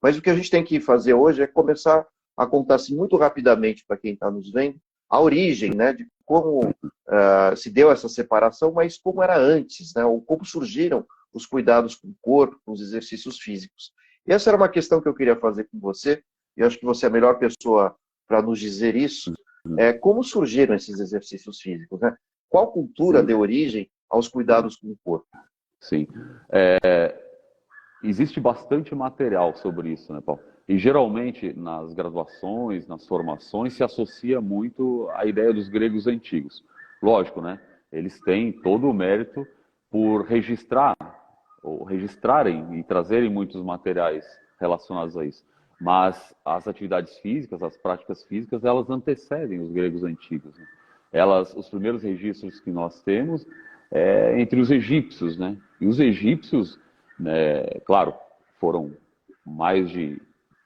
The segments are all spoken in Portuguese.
Mas o que a gente tem que fazer hoje é começar a contar assim, muito rapidamente para quem está nos vendo a origem, né, de como se deu essa separação, mas como era antes, né, ou como surgiram os cuidados com o corpo, com os exercícios físicos. E essa era uma questão que eu queria fazer com você, e eu acho que você é a melhor pessoa para nos dizer isso. Como surgiram esses exercícios físicos, né? Qual cultura deu origem aos cuidados com o corpo? Sim. Existe bastante material sobre isso, né, Paulo? E geralmente nas graduações, nas formações, se associa muito à ideia dos gregos antigos. Lógico, né? Eles têm todo o mérito por registrar, ou registrarem e trazerem muitos materiais relacionados a isso. Mas as atividades físicas, as práticas físicas, elas antecedem os gregos antigos, né? Os primeiros registros que nós temos entre os egípcios, né? E os egípcios, né, claro, foram mais de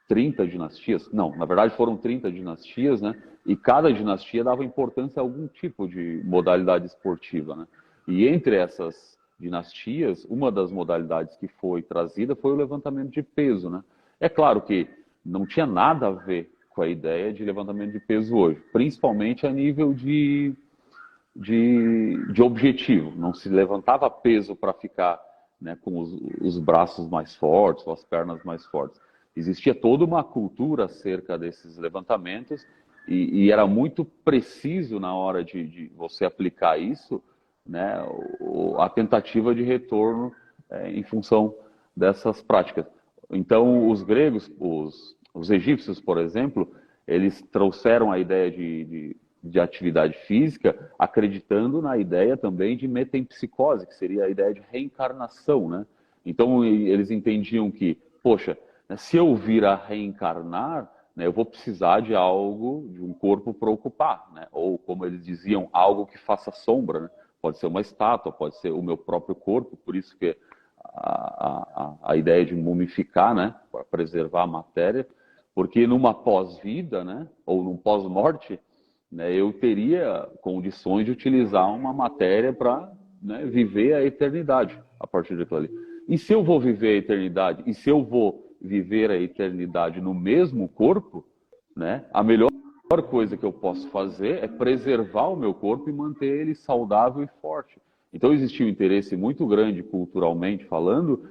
30 dinastias, não, na verdade foram 30 dinastias, né? E cada dinastia dava importância a algum tipo de modalidade esportiva, né? E entre essas dinastias, uma das modalidades que foi trazida foi o levantamento de peso, né? É claro que não tinha nada a ver com a ideia de levantamento de peso hoje, principalmente a nível de objetivo. Não se levantava peso para ficar, né, com os braços mais fortes, ou as pernas mais fortes. Existia toda uma cultura acerca desses levantamentos e era muito preciso na hora de você aplicar isso, né, a tentativa de retorno em função dessas práticas. Então, os gregos, os egípcios, por exemplo, eles trouxeram a ideia de atividade física, acreditando na ideia também de metempsicose, que seria a ideia de reencarnação, né? Então, eles entendiam que, poxa, né, se eu vir a reencarnar, né, eu vou precisar de algo, de um corpo para ocupar, né? Ou, como eles diziam, algo que faça sombra, né? Pode ser uma estátua, pode ser o meu próprio corpo, por isso que a ideia de mumificar, né, para preservar a matéria, porque numa pós-vida, né, ou num pós-morte, né, eu teria condições de utilizar uma matéria para, né, viver a eternidade a partir daquilo ali. E se eu vou viver a eternidade, e se eu vou viver a eternidade no mesmo corpo, né, a melhor coisa que eu posso fazer é preservar o meu corpo e manter ele saudável e forte. Então existia um interesse muito grande, culturalmente falando,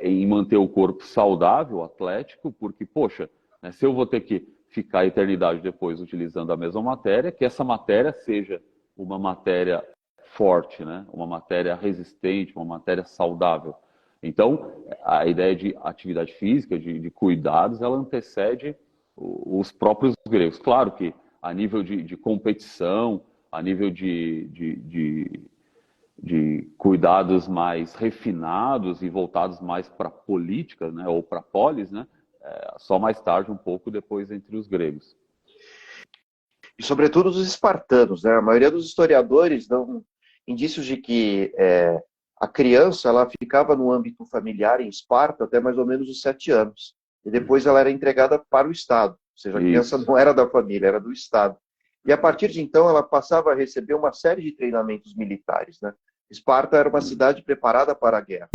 em manter o corpo saudável, atlético, porque, poxa, né, se eu vou ter que ficar a eternidade depois utilizando a mesma matéria, que essa matéria seja uma matéria forte, né? Uma matéria resistente, uma matéria saudável. Então, a ideia de atividade física, de cuidados, ela antecede os próprios gregos. Claro que a nível de competição, a nível de cuidados mais refinados e voltados mais para a política, né, ou para a polis, né, só mais tarde, um pouco depois, entre os gregos. E, sobretudo, os espartanos, né? A maioria dos historiadores dão indícios de que a criança ela ficava no âmbito familiar em Esparta até mais ou menos os 7 anos. E depois ela era entregada para o Estado. Ou seja, a criança não era da família, era do Estado. E a partir de então ela passava a receber uma série de treinamentos militares, né? Esparta era uma cidade preparada para a guerra.